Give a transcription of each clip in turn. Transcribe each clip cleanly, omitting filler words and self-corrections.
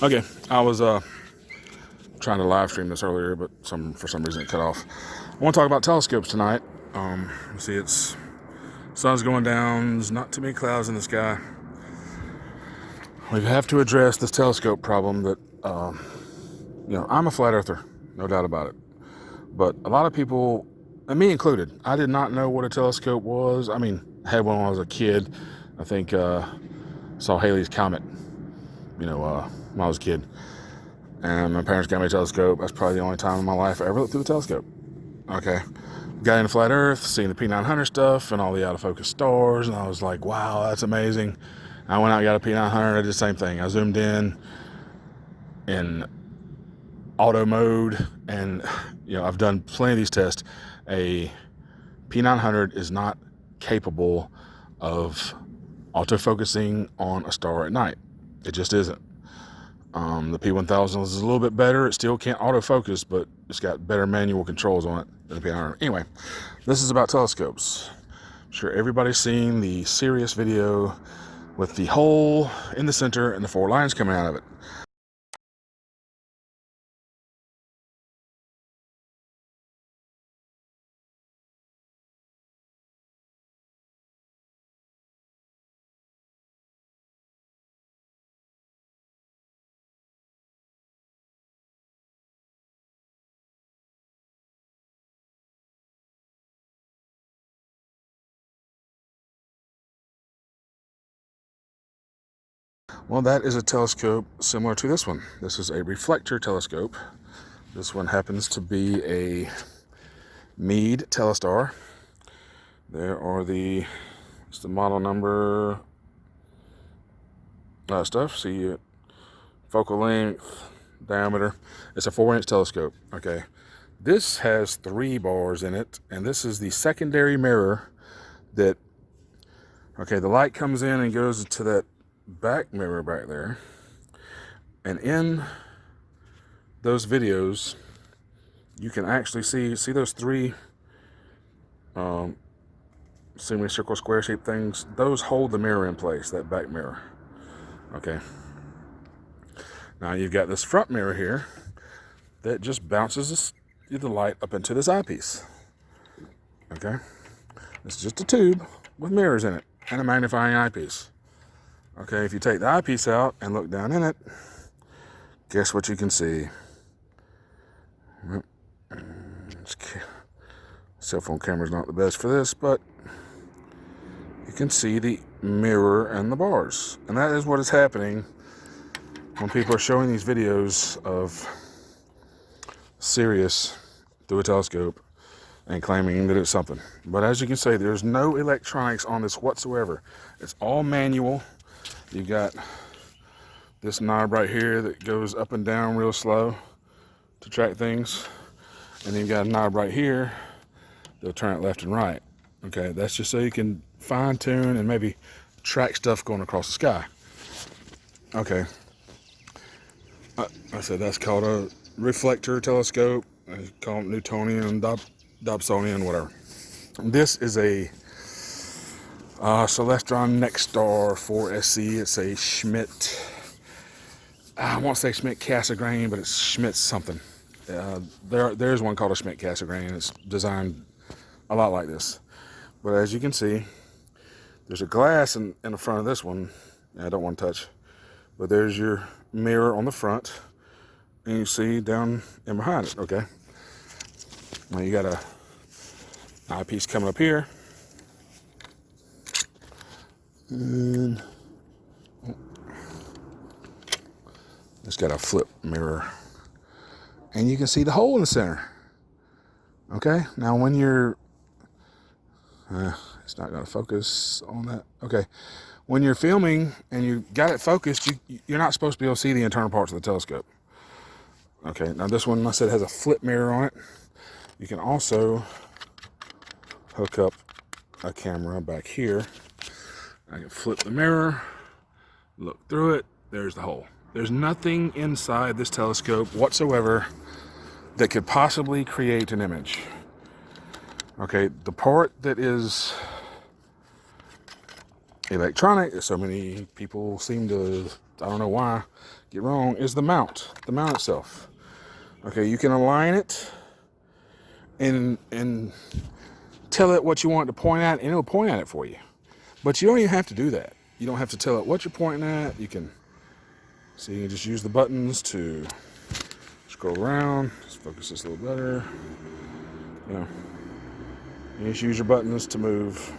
Okay, I was trying to live stream this earlier, but for some reason it cut off. I want to talk about telescopes tonight. You see, it's sun's going down. There's not too many clouds in the sky. We have to address this telescope problem. That I'm a flat earther, no doubt about it. But a lot of people, and me included, I did not know what a telescope was. I mean, I had one when I was a kid. I think saw Halley's Comet, when I was a kid. And my parents got me a telescope. That's probably the only time in my life I ever looked through the telescope. Okay. Got into flat earth, seeing the P900 stuff and all the out of focus stars, and I was like, wow, that's amazing. I went out and got a P900. I did the same thing. I zoomed in auto mode, and I've done plenty of these tests. A P900 is not capable of autofocusing on a star at night. It just isn't. The P1000 is a little bit better. It still can't autofocus, but it's got better manual controls on it than the P900. Anyway, this is about telescopes. I'm sure everybody's seen the Sirius video with the hole in the center and the 4 lines coming out of it. Well, that is a telescope similar to this one. This is a reflector telescope. This one happens to be a Meade Telestar. There are it's the model number stuff. See focal length, diameter. It's a 4-inch telescope. Okay. This has 3 bars in it, and this is the secondary mirror the light comes in and goes to that back mirror back there. And in those videos, you can actually see those 3 semicircle square shaped things. Those hold the mirror in place, that back mirror. Okay. Now you've got this front mirror here that just bounces the light up into this eyepiece. Okay. It's just a tube with mirrors in it and a magnifying eyepiece. Okay, if you take the eyepiece out and look down in it, guess what you can see? Cell phone camera's not the best for this, but you can see the mirror and the bars. And that is what is happening when people are showing these videos of Sirius through a telescope and claiming that it's something. But as you can see, there's no electronics on this whatsoever. It's all manual. You've got this knob right here that goes up and down real slow to track things. And then you've got a knob right here that'll turn it left and right. Okay, that's just so you can fine tune and maybe track stuff going across the sky. Okay. I said that's called a reflector telescope. I call it Newtonian, Dobsonian, whatever. This is a Celestron Nexstar 4SC. It's a Schmidt. I won't say Schmidt Cassegrain, but it's Schmidt something. There's one called a Schmidt Cassegrain. It's designed a lot like this. But as you can see, there's a glass in the front of this one. I don't want to touch. But there's your mirror on the front. And you see down in behind it, okay? Now you got a eyepiece coming up here. And it's got a flip mirror. And you can see the hole in the center. Okay, now when you're... it's not going to focus on that. Okay, when you're filming and you got it focused, you're not supposed to be able to see the internal parts of the telescope. Okay, now this one, I said, has a flip mirror on it. You can also hook up a camera back here. I can flip the mirror, look through it, there's the hole. There's nothing inside this telescope whatsoever that could possibly create an image. Okay, the part that is electronic that so many people seem to, I don't know why, get wrong, is the mount itself. Okay, you can align it and tell it what you want it to point at, and it'll point at it for you. But you don't even have to do that. You don't have to tell it what you're pointing at. You can just use the buttons to scroll around. Let's focus this a little better. You just use your buttons to move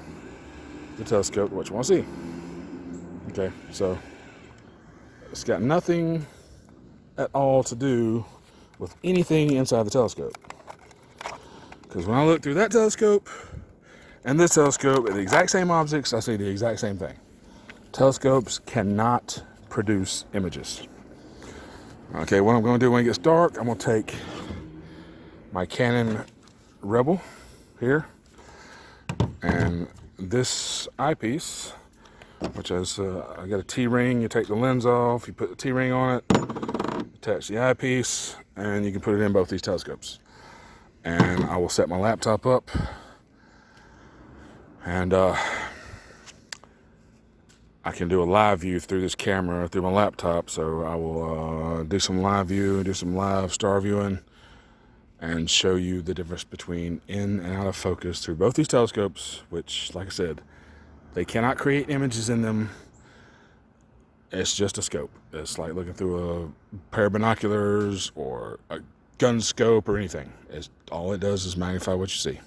the telescope to what you want to see. Okay, so it's got nothing at all to do with anything inside the telescope. Because when I look through that telescope and this telescope at the exact same objects, I see the exact same thing. Telescopes cannot produce images. Okay, what I'm going to do when it gets dark, I'm going to take my Canon Rebel here and this eyepiece, which has I got a T-ring. You take the lens off, you put the T-ring on it, attach the eyepiece, and you can put it in both these telescopes. And I will set my laptop up, and I can do a live view through this camera through my laptop. So I will do some live view, do some live star viewing, and show you the difference between in and out of focus through both these telescopes, which, like I said, they cannot create images in them. It's just a scope. It's like looking through a pair of binoculars or a gun scope or anything. All it does is magnify what you see.